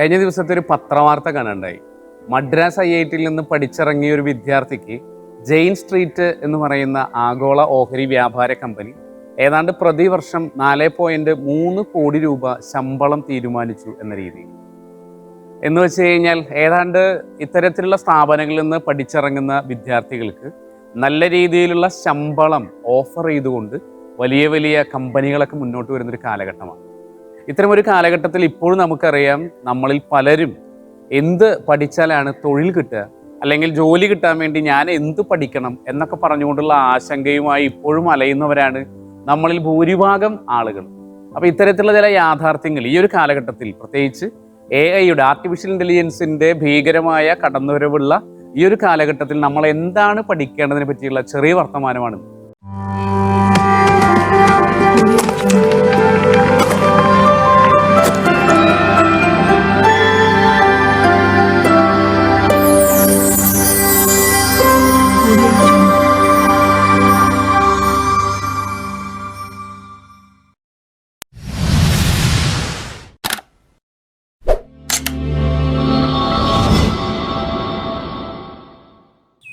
കഴിഞ്ഞ ദിവസത്തെ ഒരു പത്രവാർത്ത കാണാണ്ടായി. മദ്രാസ് IITയിൽ നിന്ന് പഠിച്ചിറങ്ങിയ ഒരു വിദ്യാർത്ഥിക്ക് ജെയിൻ സ്ട്രീറ്റ് എന്ന് പറയുന്ന ആഗോള ഓഹരി വ്യാപാര കമ്പനി ഏതാണ്ട് പ്രതിവർഷം 4.3 കോടി രൂപ ശമ്പളം തീരുമാനിച്ചു എന്ന രീതിയിൽ. എന്ന് വെച്ച് കഴിഞ്ഞാൽ ഏതാണ്ട് ഇത്തരത്തിലുള്ള സ്ഥാപനങ്ങളിൽ നിന്ന് പഠിച്ചിറങ്ങുന്ന വിദ്യാർത്ഥികൾക്ക് നല്ല രീതിയിലുള്ള ശമ്പളം ഓഫർ ചെയ്തുകൊണ്ട് വലിയ വലിയ കമ്പനികളൊക്കെ മുന്നോട്ട് വരുന്നൊരു കാലഘട്ടമാണ്. ഇത്തരമൊരു കാലഘട്ടത്തിൽ ഇപ്പോഴും നമുക്കറിയാം, നമ്മളിൽ പലരും എന്ത് പഠിച്ചാലാണ് തൊഴിൽ കിട്ടുക, അല്ലെങ്കിൽ ജോലി കിട്ടാൻ വേണ്ടി ഞാൻ എന്ത് പഠിക്കണം എന്നൊക്കെ പറഞ്ഞുകൊണ്ടുള്ള ആശങ്കയുമായി ഇപ്പോഴും അലയുന്നവരാണ് നമ്മളിൽ ഭൂരിഭാഗം ആളുകൾ. അപ്പോൾ ഇത്തരത്തിലുള്ള ചില യാഥാർത്ഥ്യങ്ങൾ ഈ ഒരു കാലഘട്ടത്തിൽ, പ്രത്യേകിച്ച് AI-യുടെ ആർട്ടിഫിഷ്യൽ ഇൻ്റലിജൻസിൻ്റെ ഭീകരമായ കടന്നുവരവുള്ള ഈ ഒരു കാലഘട്ടത്തിൽ നമ്മൾ എന്താണ് പഠിക്കേണ്ടതിനെ പറ്റിയുള്ള ചെറിയ വർത്തമാനമാണ്.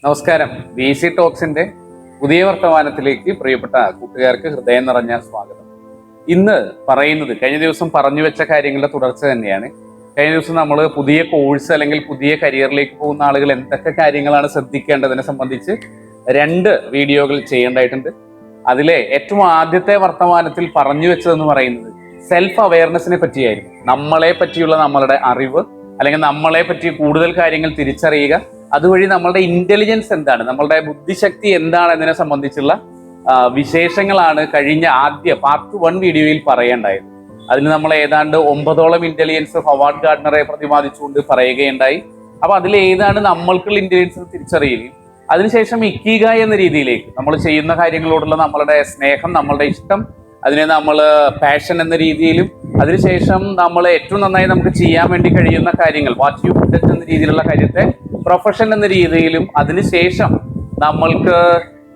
നമസ്കാരം. VC ടോക്സിന്റെ പുതിയ വർത്തമാനത്തിലേക്ക് പ്രിയപ്പെട്ട കൂട്ടുകാർക്ക് ഹൃദയം നിറഞ്ഞ സ്വാഗതം. ഇന്ന് പറയുന്നത് കഴിഞ്ഞ ദിവസം പറഞ്ഞു വെച്ച കാര്യങ്ങളുടെ തുടർച്ച തന്നെയാണ്. കഴിഞ്ഞ ദിവസം നമ്മൾ പുതിയ കോഴ്സ് അല്ലെങ്കിൽ പുതിയ കരിയറിലേക്ക് പോകുന്ന ആളുകൾ എന്തൊക്കെ കാര്യങ്ങളാണ് ശ്രദ്ധിക്കേണ്ടതിനെ സംബന്ധിച്ച് 2 വീഡിയോകൾ ചെയ്യേണ്ടതായിട്ടുണ്ട്. അതിലെ ഏറ്റവും ആദ്യത്തെ വർത്തമാനത്തിൽ പറഞ്ഞു വെച്ചതെന്ന് പറയുന്നത് സെൽഫ് അവയർനെസ്സിനെ പറ്റിയായിരുന്നു. നമ്മളെ പറ്റിയുള്ള നമ്മളുടെ അറിവ്, അല്ലെങ്കിൽ നമ്മളെ പറ്റി കൂടുതൽ കാര്യങ്ങൾ തിരിച്ചറിയുക, അതുവഴി നമ്മളുടെ ഇന്റലിജൻസ് എന്താണ്, നമ്മളുടെ ബുദ്ധിശക്തി എന്താണ് എന്നതിനെ സംബന്ധിച്ചുള്ള വിശേഷങ്ങളാണ് കഴിഞ്ഞ ആദ്യ പാർട്ട് 1 വീഡിയോയിൽ പറയേണ്ടായത്. അതിന് നമ്മൾ ഏതാണ്ട് 9ഓളം ഇന്റലിജൻസ് ഹൊവാർഡ് ഗാർഡ്നറെ പ്രതിപാദിച്ചുകൊണ്ട് പറയുകയുണ്ടായി. അപ്പൊ അതിൽ ഏതാണ് നമ്മൾക്കുള്ള ഇന്റലിജൻസ് തിരിച്ചറിയുകയും അതിനുശേഷം ഇക്കിഗായ് എന്ന രീതിയിലേക്ക് നമ്മൾ ചെയ്യുന്ന കാര്യങ്ങളോടുള്ള നമ്മളുടെ സ്നേഹം, നമ്മളുടെ ഇഷ്ടം, അതിനെ നമ്മൾ പാഷൻ എന്ന രീതിയിലും, അതിനുശേഷം നമ്മൾ ഏറ്റവും നന്നായി നമുക്ക് ചെയ്യാൻ വേണ്ടി കഴിയുന്ന കാര്യങ്ങൾ വാട്ട് യു പ്രൊഡക്റ്റ് എന്ന രീതിയിലുള്ള കാര്യത്തെ പ്രൊഫഷൻ എന്ന രീതിയിലും, അതിനുശേഷം നമ്മൾക്ക്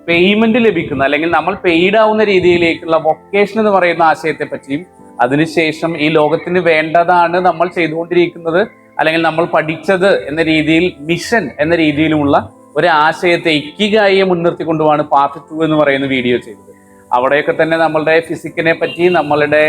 പേയ്മെന്റ് ലഭിക്കുന്ന അല്ലെങ്കിൽ നമ്മൾ പെയ്ഡ് ആവുന്ന രീതിയിലേക്കുള്ള വൊക്കേഷൻ എന്ന് പറയുന്ന ആശയത്തെ പറ്റിയും, അതിനുശേഷം ഈ ലോകത്തിന് വേണ്ടതാണ് നമ്മൾ ചെയ്തുകൊണ്ടിരിക്കുന്നത് അല്ലെങ്കിൽ നമ്മൾ പഠിച്ചത് എന്ന രീതിയിൽ മിഷൻ എന്ന രീതിയിലുമുള്ള ഒരു ആശയത്തെ ഇക്കിഗായിയെ മുൻനിർത്തിക്കൊണ്ടുമാണ് പാർട്ട് 2 എന്ന് പറയുന്ന വീഡിയോ ചെയ്തത്. അവിടെയൊക്കെ തന്നെ നമ്മളുടെ ഫിസിക്കിനെ പറ്റി, നമ്മളുടെ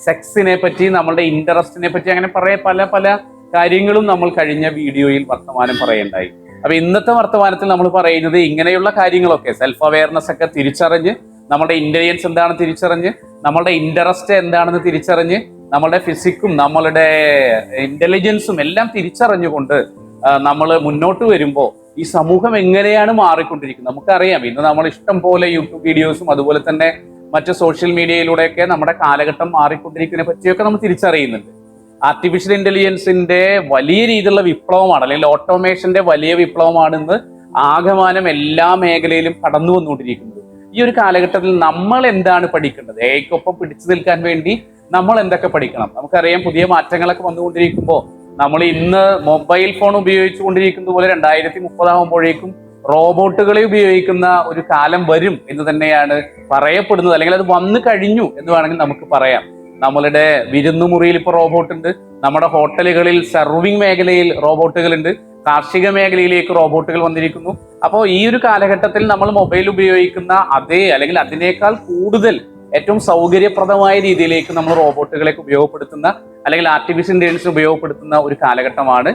സെക്സിനെ പറ്റി, നമ്മളുടെ ഇൻട്രസ്റ്റിനെ പറ്റി, അങ്ങനെ പല പല കാര്യങ്ങളും നമ്മൾ കഴിഞ്ഞ വീഡിയോയിൽ വർത്തമാനം പറയേണ്ടായി. അപ്പൊ ഇന്നത്തെ വർത്തമാനത്തിൽ നമ്മൾ പറയുന്നത് ഇങ്ങനെയുള്ള കാര്യങ്ങളൊക്കെ, സെൽഫ് അവയർനെസ് ഒക്കെ തിരിച്ചറിഞ്ഞ്, നമ്മുടെ ഇന്റലിജൻസ് എന്താണെന്ന് തിരിച്ചറിഞ്ഞ്, നമ്മളുടെ ഇൻട്രസ്റ്റ് എന്താണെന്ന് തിരിച്ചറിഞ്ഞ്, നമ്മളുടെ ഫിസിക്കും നമ്മളുടെ ഇന്റലിജൻസും എല്ലാം തിരിച്ചറിഞ്ഞുകൊണ്ട് നമ്മൾ മുന്നോട്ട് വരുമ്പോൾ ഈ സമൂഹം എങ്ങനെയാണ് മാറിക്കൊണ്ടിരിക്കുന്നത് നമുക്കറിയാം. ഇന്ന് നമ്മൾ ഇഷ്ടം പോലെ യൂട്യൂബ് വീഡിയോസും അതുപോലെ തന്നെ മറ്റ് സോഷ്യൽ മീഡിയയിലൂടെയൊക്കെ നമ്മുടെ കാലഘട്ടം മാറിക്കൊണ്ടിരിക്കുന്നതിനെ പറ്റിയൊക്കെ നമ്മൾ തിരിച്ചറിയുന്നുണ്ട്. ആർട്ടിഫിഷ്യൽ ഇന്റലിജൻസിന്റെ വലിയ രീതിയിലുള്ള വിപ്ലവമാണ്, അല്ലെങ്കിൽ ഓട്ടോമേഷന്റെ വലിയ വിപ്ലവമാണ് ഇന്ന് ആകമാനം എല്ലാ മേഖലയിലും കടന്നു വന്നുകൊണ്ടിരിക്കുന്നത്. ഈ ഒരു കാലഘട്ടത്തിൽ നമ്മൾ എന്താണ് പഠിക്കേണ്ടത്? AI-ക്കൊപ്പം പിടിച്ചു നിൽക്കാൻ വേണ്ടി നമ്മൾ എന്തൊക്കെ പഠിക്കണം? നമുക്കറിയാം, പുതിയ മാറ്റങ്ങളൊക്കെ വന്നുകൊണ്ടിരിക്കുമ്പോൾ നമ്മൾ ഇന്ന് മൊബൈൽ ഫോൺ ഉപയോഗിച്ചുകൊണ്ടിരിക്കുന്നത് പോലെ 2030 ആകുമ്പോഴേക്കും റോബോട്ടുകളെ ഉപയോഗിക്കുന്ന ഒരു കാലം വരും എന്ന് തന്നെയാണ് പറയപ്പെടുന്നത്, അല്ലെങ്കിൽ അത് വന്നു കഴിഞ്ഞു എന്ന് വേണമെങ്കിൽ നമുക്ക് പറയാം. നമ്മളുടെ വിരുന്നുമുറിയിൽ ഇപ്പോൾ റോബോട്ട് ഉണ്ട്, നമ്മുടെ ഹോട്ടലുകളിൽ സർവിംഗ് മേഖലയിൽ റോബോട്ടുകളുണ്ട്, കാർഷിക മേഖലയിലേക്ക് റോബോട്ടുകൾ വന്നിരിക്കുന്നു. അപ്പോൾ ഈ ഒരു കാലഘട്ടത്തിൽ നമ്മൾ മൊബൈൽ ഉപയോഗിക്കുന്ന അതേ അല്ലെങ്കിൽ അതിനേക്കാൾ കൂടുതൽ ഏറ്റവും സൗകര്യപ്രദമായ രീതിയിലേക്ക് നമ്മൾ റോബോട്ടുകളെ ഉപയോഗപ്പെടുത്തുന്ന അല്ലെങ്കിൽ ആർട്ടിഫിഷ്യൽ ഇന്റലിജൻസ് ഉപയോഗപ്പെടുത്തുന്ന ഒരു കാലഘട്ടമാണ്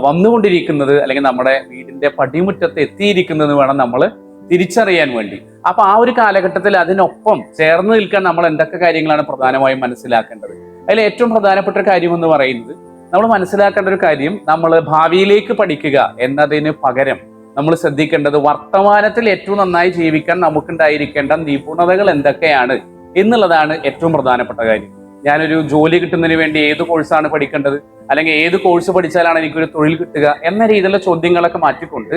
വന്നുകൊണ്ടിരിക്കുന്നത്, അല്ലെങ്കിൽ നമ്മുടെ വീടിന്റെ പടിമുറ്റത്ത് എത്തിയിരിക്കുന്നത് വേണം നമ്മൾ തിരിച്ചറിയാൻ വേണ്ടി. അപ്പൊ ആ ഒരു കാലഘട്ടത്തിൽ അതിനൊപ്പം ചേർന്ന് നിൽക്കാൻ നമ്മൾ എന്തൊക്കെ കാര്യങ്ങളാണ് പ്രധാനമായും മനസ്സിലാക്കേണ്ടത്? അതിൽ ഏറ്റവും പ്രധാനപ്പെട്ട ഒരു കാര്യം എന്ന് പറയുന്നത്, നമ്മൾ മനസ്സിലാക്കേണ്ട ഒരു കാര്യം, നമ്മൾ ഭാവിയിലേക്ക് പഠിക്കുക എന്നതിന് പകരം നമ്മൾ ശ്രദ്ധിക്കേണ്ടത് വർത്തമാനത്തിൽ ഏറ്റവും നന്നായി ജീവിക്കാൻ നമുക്കുണ്ടായിരിക്കേണ്ട നിപുണതകൾ എന്തൊക്കെയാണ് എന്നുള്ളതാണ് ഏറ്റവും പ്രധാനപ്പെട്ട കാര്യം. ഞാനൊരു ജോലി കിട്ടുന്നതിന് വേണ്ടി ഏത് കോഴ്സാണ് പഠിക്കേണ്ടത്, അല്ലെങ്കിൽ ഏത് കോഴ്സ് പഠിച്ചാലാണ് എനിക്കൊരു തൊഴിൽ കിട്ടുക എന്ന രീതിയിലുള്ള ചോദ്യങ്ങളൊക്കെ മാറ്റിക്കൊണ്ട്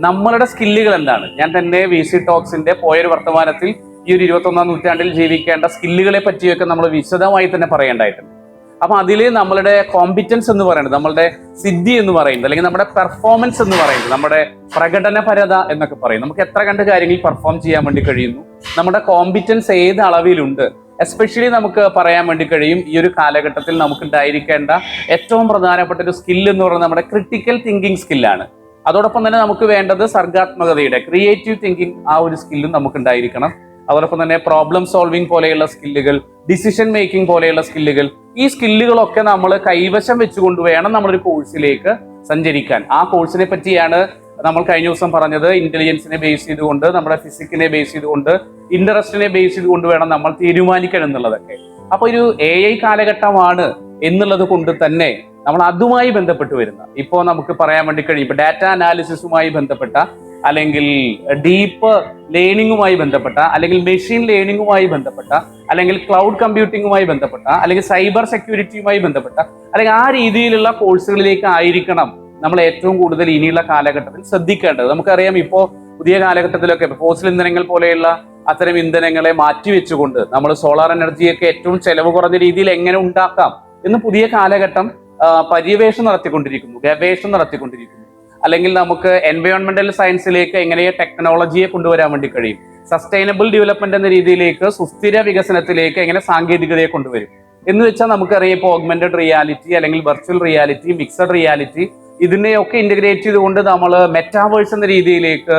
നമ്മളുടെ സ്കില്ലുകൾ എന്താണ്, ഞാൻ തന്നെ VC ടോക്സിന്റെ പോയൊരു വർത്തമാനത്തിൽ ഈ ഒരു 21ാം നൂറ്റാണ്ടിൽ ജീവിക്കേണ്ട സ്കില്ലുകളെ പറ്റിയൊക്കെ നമ്മൾ വിശദമായി തന്നെ പറയേണ്ടതായിട്ടുണ്ട്. അപ്പൊ അതിൽ നമ്മളുടെ കോമ്പിറ്റൻസ് എന്ന് പറയുന്നത്, നമ്മളുടെ സിദ്ധി എന്ന് പറയുന്നത്, അല്ലെങ്കിൽ നമ്മുടെ പെർഫോമൻസ് എന്ന് പറയുന്നത്, നമ്മുടെ പ്രകടനപരത എന്നൊക്കെ പറയും. നമുക്ക് എത്ര കണ്ട് കാര്യങ്ങളിൽ പെർഫോം ചെയ്യാൻ വേണ്ടി കഴിയുന്നു, നമ്മുടെ കോമ്പിറ്റൻസ് ഏത് അളവിലുണ്ട്, എസ്പെഷ്യലി നമുക്ക് പറയാൻ വേണ്ടി കഴിയും ഈ ഒരു കാലഘട്ടത്തിൽ നമുക്ക് ഉണ്ടായിരിക്കേണ്ട ഏറ്റവും പ്രധാനപ്പെട്ട ഒരു സ്കിൽ എന്ന് പറയുന്നത് നമ്മുടെ ക്രിട്ടിക്കൽ തിങ്കിങ് സ്കില്ലാണ്. അതോടൊപ്പം തന്നെ നമുക്ക് വേണ്ടത് സർഗാത്മകതയുടെ ക്രിയേറ്റീവ് തിങ്കിങ് ആ ഒരു സ്കില്ലും നമുക്ക് ഉണ്ടായിരിക്കണം. അതോടൊപ്പം തന്നെ പ്രോബ്ലം സോൾവിങ് പോലെയുള്ള സ്കില്ലുകൾ, ഡിസിഷൻ മേക്കിംഗ് പോലെയുള്ള സ്കില്ലുകൾ, ഈ സ്കില്ലുകളൊക്കെ നമ്മൾ കൈവശം വെച്ചുകൊണ്ട് വേണം നമ്മളൊരു കോഴ്സിലേക്ക് സഞ്ചരിക്കാൻ. ആ കോഴ്സിനെ പറ്റിയാണ് നമ്മൾ കഴിഞ്ഞ ദിവസം പറഞ്ഞത്. ഇന്റലിജൻസിനെ ബേസ് ചെയ്തുകൊണ്ട്, നമ്മുടെ ഫിസിക്കിനെ ബേസ് ചെയ്തുകൊണ്ട്, ഇൻട്രസ്റ്റിനെ ബേസ് ചെയ്തുകൊണ്ട് വേണം നമ്മൾ തീരുമാനിക്കണം എന്നുള്ളതൊക്കെ. അപ്പൊ ഒരു AI കാലഘട്ടമാണ് എന്നുള്ളത് കൊണ്ട് തന്നെ നമ്മൾ അതുമായി ബന്ധപ്പെട്ട് വരുന്ന, ഇപ്പോൾ നമുക്ക് പറയാൻ വേണ്ടി കഴിയും, ഇപ്പൊ ഡാറ്റ അനാലിസിസുമായി ബന്ധപ്പെട്ട, അല്ലെങ്കിൽ ഡീപ്പ് ലേണിംഗുമായി ബന്ധപ്പെട്ട, അല്ലെങ്കിൽ മെഷീൻ ലേണിംഗുമായി ബന്ധപ്പെട്ട, അല്ലെങ്കിൽ ക്ലൗഡ് കമ്പ്യൂട്ടിങ്ങുമായി ബന്ധപ്പെട്ട, അല്ലെങ്കിൽ സൈബർ സെക്യൂരിറ്റിയുമായി ബന്ധപ്പെട്ട, അല്ലെങ്കിൽ ആ രീതിയിലുള്ള കോഴ്സുകളിലേക്ക് ആയിരിക്കണം നമ്മൾ ഏറ്റവും കൂടുതൽ ഇനിയുള്ള കാലഘട്ടത്തിൽ ശ്രദ്ധിക്കേണ്ടത്. നമുക്കറിയാം ഇപ്പോൾ പുതിയ കാലഘട്ടത്തിലൊക്കെ ഫോസിൽ ഇന്ധനങ്ങൾ പോലെയുള്ള അത്തരം ഇന്ധനങ്ങളെ മാറ്റിവെച്ചുകൊണ്ട് നമ്മൾ സോളാർ എനർജിയൊക്കെ ഏറ്റവും ചെലവ് കുറഞ്ഞ രീതിയിൽ എങ്ങനെ ഉണ്ടാക്കാം എന്ന് പുതിയ കാലഘട്ടം പര്യവേഷണം നടത്തിക്കൊണ്ടിരിക്കുന്നു, ഗവേഷണം നടത്തിക്കൊണ്ടിരിക്കുന്നു. അല്ലെങ്കിൽ നമുക്ക് എൻവയോൺമെന്റൽ സയൻസിലേക്ക് എങ്ങനെ ടെക്നോളജിയെ കൊണ്ടുവരാൻ വേണ്ടി കഴിയും, സസ്റ്റൈനബിൾ ഡെവലപ്മെന്റ് എന്ന രീതിയിലേക്ക്, സുസ്ഥിര വികസനത്തിലേക്ക് എങ്ങനെ സാങ്കേതികതയെ കൊണ്ടുവരും എന്ന് വെച്ചാൽ നമുക്കറിയാം ഇപ്പോൾ ഓഗ്മെന്റഡ് റിയാലിറ്റി, അല്ലെങ്കിൽ വെർച്വൽ റിയാലിറ്റി, മിക്സഡ് റിയാലിറ്റി, ഇതിനെയൊക്കെ ഇന്റഗ്രേറ്റ് ചെയ്തുകൊണ്ട് നമ്മൾ മെറ്റാവേഴ്സ് എന്ന രീതിയിലേക്ക്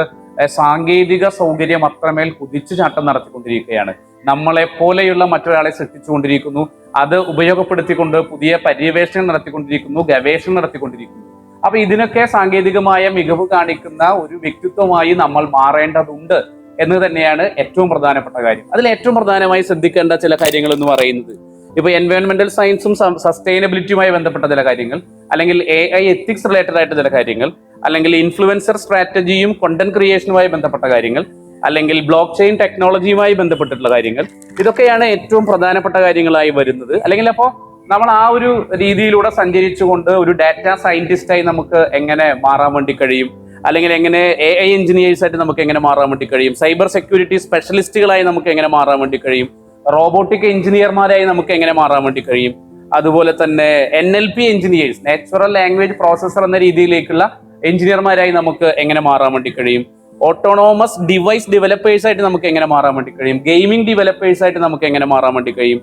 സാങ്കേതിക സൗകര്യം അത്രമേൽ കുതിച്ചുചാട്ടം നടത്തിക്കൊണ്ടിരിക്കുകയാണ്. നമ്മളെ പോലെയുള്ള മറ്റൊരാളെ സൃഷ്ടിച്ചുകൊണ്ടിരിക്കുന്നു. അത് ഉപയോഗപ്പെടുത്തിക്കൊണ്ട് പുതിയ പര്യവേഷണം നടത്തിക്കൊണ്ടിരിക്കുന്നു, ഗവേഷണം നടത്തിക്കൊണ്ടിരിക്കുന്നു. അപ്പൊ ഇതിനൊക്കെ സാങ്കേതികമായ മികവ് കാണിക്കുന്ന ഒരു വ്യക്തിത്വമായി നമ്മൾ മാറേണ്ടതുണ്ട് എന്ന് തന്നെയാണ് ഏറ്റവും പ്രധാനപ്പെട്ട കാര്യം. അതിൽ ഏറ്റവും പ്രധാനമായി ശ്രദ്ധിക്കേണ്ട ചില കാര്യങ്ങൾ എന്ന് പറയുന്നത്, ഇപ്പൊ എൻവയോൺമെന്റൽ സയൻസും സസ്റ്റൈനബിലിറ്റിയുമായി ബന്ധപ്പെട്ട ചില കാര്യങ്ങൾ, അല്ലെങ്കിൽ AI എത്തിക്സ് റിലേറ്റഡ് ആയിട്ട് ചില കാര്യങ്ങൾ, അല്ലെങ്കിൽ ഇൻഫ്ലുവൻസർ സ്ട്രാറ്റജിയും കണ്ടന്റ് ക്രിയേഷനുമായി ബന്ധപ്പെട്ട കാര്യങ്ങൾ, അല്ലെങ്കിൽ ബ്ലോക്ക് ചെയിൻ ടെക്നോളജിയുമായി ബന്ധപ്പെട്ടിട്ടുള്ള കാര്യങ്ങൾ, ഇതൊക്കെയാണ് ഏറ്റവും പ്രധാനപ്പെട്ട കാര്യങ്ങളായി വരുന്നത്. അല്ലെങ്കിൽ അപ്പോൾ നമ്മൾ ആ ഒരു രീതിയിലൂടെ സഞ്ചരിച്ചുകൊണ്ട് ഒരു ഡാറ്റ സയന്റിസ്റ്റായി നമുക്ക് എങ്ങനെ മാറാൻ വേണ്ടി കഴിയും, അല്ലെങ്കിൽ എങ്ങനെ AI എഞ്ചിനീയേഴ്സ് ആയിട്ട് നമുക്ക് എങ്ങനെ മാറാൻ വേണ്ടി കഴിയും, സൈബർ സെക്യൂരിറ്റി സ്പെഷ്യലിസ്റ്റുകളായി നമുക്ക് എങ്ങനെ മാറാൻ വേണ്ടി കഴിയും, റോബോട്ടിക് എഞ്ചിനീയർമാരായി നമുക്ക് എങ്ങനെ മാറാൻ വേണ്ടി കഴിയും, അതുപോലെ തന്നെ NLP engineers, natural language processor എന്ന രീതിയിലേക്കുള്ള എഞ്ചിനീയർമാരായി നമുക്ക് എങ്ങനെ മാറാൻ വേണ്ടി കഴിയും, ഓട്ടോണോമസ് ഡിവൈസ് ഡെവലപ്പേഴ്സ് ആയിട്ട് നമുക്ക് എങ്ങനെ മാറാൻ വേണ്ടി കഴിയും, ഗെയിമിംഗ് ഡെവലപ്പേഴ്സ് ആയിട്ട് നമുക്ക് എങ്ങനെ മാറാൻ വേണ്ടി കഴിയും,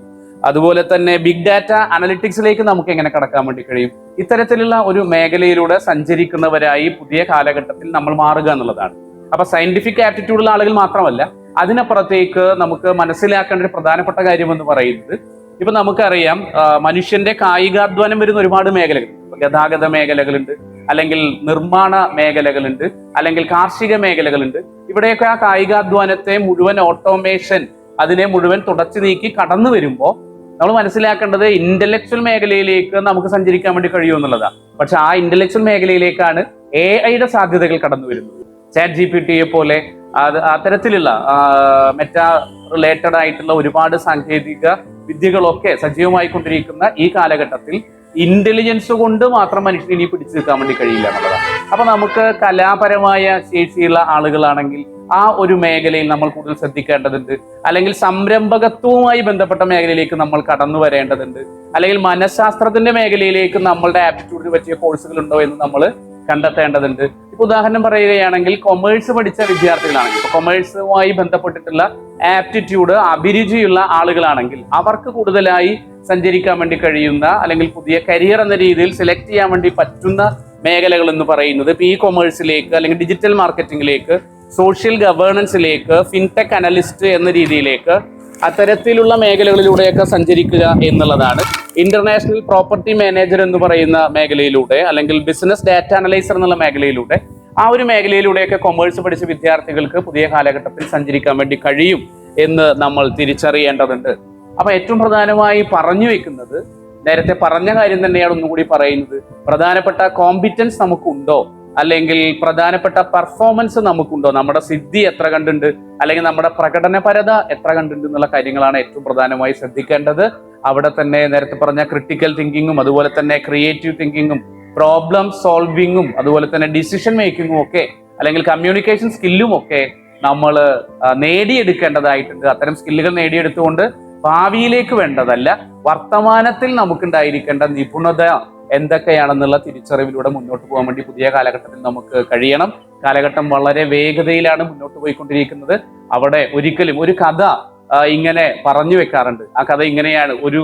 അതുപോലെ തന്നെ ബിഗ് ഡാറ്റ അനലിറ്റിക്സിലേക്ക് നമുക്ക് എങ്ങനെ കടക്കാൻ വേണ്ടി കഴിയും. ഇത്തരത്തിലുള്ള ഒരു മേഖലയിലൂടെ സഞ്ചരിക്കുന്നവരായി പുതിയ കാലഘട്ടത്തിൽ നമ്മൾ മാറുക എന്നുള്ളതാണ്. അപ്പൊ സയന്റിഫിക് ആപ്റ്റിറ്റ്യൂഡുള്ള ആളുകൾ മാത്രമല്ല, അതിനപ്പുറത്തേക്ക് നമുക്ക് മനസ്സിലാക്കേണ്ട ഒരു പ്രധാനപ്പെട്ട കാര്യം എന്ന് പറയുന്നത്, ഇപ്പൊ നമുക്കറിയാം മനുഷ്യന്റെ കായികാധ്വാനം വരുന്ന ഒരുപാട് മേഖലകളുണ്ട്. ഗതാഗത മേഖലകളുണ്ട്, അല്ലെങ്കിൽ നിർമ്മാണ മേഖലകളുണ്ട്, അല്ലെങ്കിൽ കാർഷിക മേഖലകളുണ്ട്. ഇവിടെയൊക്കെ ആ കായികാധ്വാനത്തെ മുഴുവൻ ഓട്ടോമേഷൻ അതിനെ മുഴുവൻ തുടച്ചു നീക്കി കടന്നു വരുമ്പോൾ നമ്മൾ മനസ്സിലാക്കേണ്ടത് ഇന്റലക്ച്വൽ മേഖലയിലേക്ക് നമുക്ക് സഞ്ചരിക്കാൻ വേണ്ടി കഴിയുമെന്നുള്ളതാണ്. പക്ഷെ ആ ഇന്റലക്ച്വൽ മേഖലയിലേക്കാണ് AI സാധ്യതകൾ കടന്നു വരുന്നത്. ChatGPT പോലെ അത്തരത്തിലുള്ള മെറ്റാ റിലേറ്റഡ് ആയിട്ടുള്ള ഒരുപാട് സാങ്കേതിക വിദ്യകളൊക്കെ സജീവമായിക്കൊണ്ടിരിക്കുന്ന ഈ കാലഘട്ടത്തിൽ ഇന്റലിജൻസ് കൊണ്ട് മാത്രം മനുഷ്യന് ഇനി പിടിച്ചു നിൽക്കാൻ വേണ്ടി കഴിയില്ല എന്നുള്ളതാണ്. അപ്പൊ നമുക്ക് കലാപരമായ ശേഷിയുള്ള ആളുകളാണെങ്കിൽ ആ ഒരു മേഖലയിൽ നമ്മൾ കൂടുതൽ ശ്രദ്ധിക്കേണ്ടതുണ്ട്. അല്ലെങ്കിൽ സംരംഭകത്വവുമായി ബന്ധപ്പെട്ട മേഖലയിലേക്ക് നമ്മൾ കടന്നു വരേണ്ടതുണ്ട്. അല്ലെങ്കിൽ മനഃശാസ്ത്രത്തിന്റെ മേഖലയിലേക്ക് നമ്മളുടെ ആപ്റ്റിറ്റ്യൂഡിന് പറ്റിയ കോഴ്സുകൾ ഉണ്ടോ എന്ന് നമ്മൾ കണ്ടെത്തേണ്ടതുണ്ട്. ഇപ്പൊ ഉദാഹരണം പറയുകയാണെങ്കിൽ കൊമേഴ്സ് പഠിച്ച വിദ്യാർത്ഥികളാണെങ്കിൽ, ഇപ്പൊ കൊമേഴ്സുമായി ബന്ധപ്പെട്ടിട്ടുള്ള ആപ്റ്റിറ്റ്യൂഡ് അഭിരുചിയുള്ള ആളുകളാണെങ്കിൽ അവർക്ക് കൂടുതലായി സഞ്ചരിക്കാൻ വേണ്ടി കഴിയുന്ന, അല്ലെങ്കിൽ പുതിയ കരിയർ എന്ന രീതിയിൽ സെലക്ട് ചെയ്യാൻ വേണ്ടി പറ്റുന്ന മേഖലകൾ എന്ന് പറയുന്നത് ഇപ്പൊ ഈ കൊമേഴ്സിലേക്ക്, അല്ലെങ്കിൽ ഡിജിറ്റൽ മാർക്കറ്റിംഗിലേക്ക്, സോഷ്യൽ ഗവേണൻസിലേക്ക്, ഫിൻടെക് അനലിസ്റ്റ് എന്ന രീതിയിലേക്ക്, അത്തരത്തിലുള്ള മേഖലകളിലൂടെയൊക്കെ സഞ്ചരിക്കുക എന്നുള്ളതാണ്. ഇന്റർനാഷണൽ പ്രോപ്പർട്ടി മാനേജർ എന്ന് പറയുന്ന മേഖലയിലൂടെ, അല്ലെങ്കിൽ ബിസിനസ് ഡാറ്റ അനലൈസർ എന്നുള്ള മേഖലയിലൂടെ, ആ ഒരു മേഖലയിലൂടെയൊക്കെ കൊമേഴ്സ് പഠിച്ച വിദ്യാർത്ഥികൾക്ക് പുതിയ കാലഘട്ടത്തിൽ സഞ്ചരിക്കാൻ വേണ്ടി കഴിയും എന്ന് നമ്മൾ തിരിച്ചറിയേണ്ടതുണ്ട്. അപ്പൊ ഏറ്റവും പ്രധാനമായി പറഞ്ഞു വെക്കുന്നത്, നേരത്തെ പറഞ്ഞ കാര്യം തന്നെയാണ് ഒന്നുകൂടി പറയുന്നത്, പ്രധാനപ്പെട്ട കോമ്പിറ്റൻസ് നമുക്കുണ്ടോ, അല്ലെങ്കിൽ പ്രധാനപ്പെട്ട പെർഫോമൻസ് നമുക്കുണ്ടോ, നമ്മുടെ സിദ്ധി എത്ര കണ്ടുണ്ട്, അല്ലെങ്കിൽ നമ്മുടെ പ്രകടനപരത എത്ര കണ്ടുണ്ട് എന്നുള്ള കാര്യങ്ങളാണ് ഏറ്റവും പ്രധാനമായി ശ്രദ്ധിക്കേണ്ടത്. അവിടെ തന്നെ നേരത്തെ പറഞ്ഞ ക്രിട്ടിക്കൽ തിങ്കിങ്ങും, അതുപോലെ തന്നെ ക്രിയേറ്റീവ് തിങ്കിങ്ങും, പ്രോബ്ലം സോൾവിങ്ങും, അതുപോലെ തന്നെ ഡിസിഷൻ മേക്കിങ്ങും ഒക്കെ, അല്ലെങ്കിൽ കമ്മ്യൂണിക്കേഷൻ സ്കില്ലും ഒക്കെ നമ്മൾ നേടിയെടുക്കേണ്ടതായിട്ടുണ്ട്. അത്തരം സ്കില്ലുകൾ നേടിയെടുത്തുകൊണ്ട് ഭാവിയിലേക്ക് വേണ്ടതല്ല, വർത്തമാനത്തിൽ നമുക്കുണ്ടായിരിക്കേണ്ട നിപുണത എന്തൊക്കെയാണെന്നുള്ള തിരിച്ചറിവിലൂടെ മുന്നോട്ട് പോകാൻ വേണ്ടി പുതിയ കാലഘട്ടത്തിൽ നമുക്ക് കഴിയണം. കാലഘട്ടം വളരെ വേഗതയിലാണ് മുന്നോട്ട് പോയിക്കൊണ്ടിരിക്കുന്നത്. അവിടെ ഒരിക്കലും ഒരു കഥ ഇങ്ങനെ പറഞ്ഞു വെക്കാറുണ്ട്. ആ കഥ ഇങ്ങനെയാണ്. ഒരു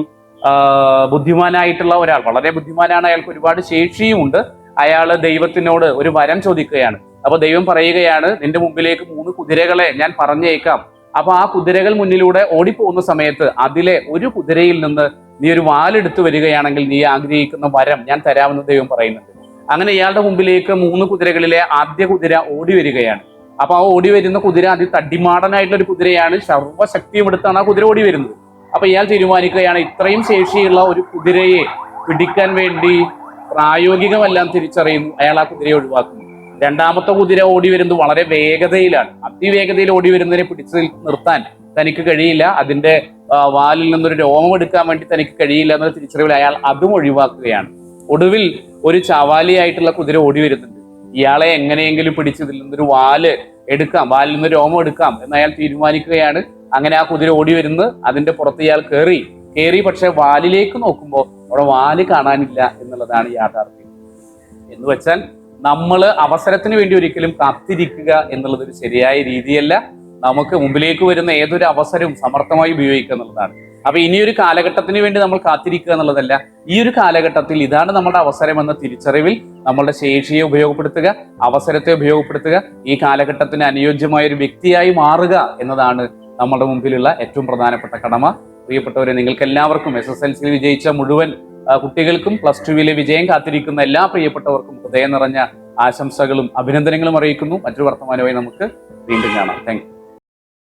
ബുദ്ധിമാനായിട്ടുള്ള ഒരാൾ, വളരെ ബുദ്ധിമാനാണ്, അയാൾക്ക് ഒരുപാട് ശേഷിയുമുണ്ട്. അയാൾ ദൈവത്തിനോട് ഒരു വരം ചോദിക്കുകയാണ്. അപ്പൊ ദൈവം പറയുകയാണ്, നിന്റെ മുമ്പിലേക്ക് 3 കുതിരകളെ ഞാൻ പറഞ്ഞേക്കാം. അപ്പൊ ആ കുതിരകൾ മുന്നിലൂടെ ഓടിപ്പോകുന്ന സമയത്ത് അതിലെ ഒരു കുതിരയിൽ നിന്ന് നീ ഒരു വാലെടുത്ത് വരികയാണെങ്കിൽ നീ ആഗ്രഹിക്കുന്ന വരം ഞാൻ തരാമെന്ന് ദൈവം പറയുന്നുണ്ട്. അങ്ങനെ ഇയാളുടെ മുമ്പിലേക്ക് 3 കുതിരകളിലെ ആദ്യ കുതിര ഓടി വരികയാണ്. അപ്പൊ ആ ഓടി വരുന്ന കുതിര തടിമാടനായിട്ടുള്ള ഒരു കുതിരയാണ്. സർവ്വശക്തിയും എടുത്താണ് ആ കുതിര ഓടി വരുന്നത്. അപ്പൊ ഇയാൾ തീരുമാനിക്കുകയാണ്, ഇത്രയും ശേഷിയുള്ള ഒരു കുതിരയെ പിടിക്കാൻ വേണ്ടി പ്രായോഗികമെല്ലാം തിരിച്ചറിയുന്നു. അയാൾ ആ കുതിരയെ ഒഴിവാക്കുന്നു. രണ്ടാമത്തെ കുതിര ഓടി വരുന്നത് വളരെ വേഗതയിലാണ്. അതിവേഗതയിൽ ഓടി വരുന്നതിനെ പിടിച്ച് നിർത്താൻ തനിക്ക് കഴിയില്ല. അതിന്റെ വാലിൽ നിന്നൊരു രോമം എടുക്കാൻ വേണ്ടി തനിക്ക് കഴിയില്ല എന്ന തിരിച്ചറിവിൽ അയാൾ അതും ഒഴിവാക്കുകയാണ്. ഒടുവിൽ ഒരു ചവാലിയായിട്ടുള്ള കുതിര ഓടി വരുന്നുണ്ട്. ഇയാളെ എങ്ങനെയെങ്കിലും പിടിച്ച് ഇതിൽ നിന്നൊരു വാല് എടുക്കാം, വാലിൽ നിന്ന് രോമം എടുക്കാം എന്ന് അയാൾ തീരുമാനിക്കുകയാണ്. അങ്ങനെ ആ കുതിര ഓടി വരുന്നത്, അതിന്റെ പുറത്ത് ഇയാൾ കയറി പക്ഷെ വാലിലേക്ക് നോക്കുമ്പോൾ അവിടെ വാല് കാണാനില്ല എന്നുള്ളതാണ് യാഥാർത്ഥ്യം. എന്ന് വെച്ചാൽ നമ്മൾ അവസരത്തിന് വേണ്ടി ഒരിക്കലും കാത്തിരിക്കുക എന്നുള്ളത് ഒരു ശരിയായ രീതിയല്ല. നമുക്ക് മുമ്പിലേക്ക് വരുന്ന ഏതൊരു അവസരവും സമർത്ഥമായി ഉപയോഗിക്കുക എന്നുള്ളതാണ്. അപ്പൊ ഇനിയൊരു കാലഘട്ടത്തിന് വേണ്ടി നമ്മൾ കാത്തിരിക്കുക എന്നുള്ളതല്ല, ഈ ഒരു കാലഘട്ടത്തിൽ ഇതാണ് നമ്മുടെ അവസരം എന്ന തിരിച്ചറിവിൽ നമ്മളുടെ ശേഷിയെ ഉപയോഗപ്പെടുത്തുക, അവസരത്തെ ഉപയോഗപ്പെടുത്തുക, ഈ കാലഘട്ടത്തിന് അനുയോജ്യമായ ഒരു വ്യക്തിയായി മാറുക എന്നതാണ് നമ്മുടെ മുമ്പിലുള്ള ഏറ്റവും പ്രധാനപ്പെട്ട കടമ. പ്രിയപ്പെട്ടവരെ, നിങ്ങൾക്ക് എല്ലാവർക്കും SSLC വിജയിച്ച മുഴുവൻ കുട്ടികൾക്കും +2 വിജയം കാത്തിരിക്കുന്ന എല്ലാ പ്രിയപ്പെട്ടവർക്കും ഹൃദയം നിറഞ്ഞ ആശംസകളും അഭിനന്ദനങ്ങളും അറിയിക്കുന്നു. മറ്റൊരു വർത്തമാനമായി നമുക്ക് വീണ്ടും കാണാം. Thank you.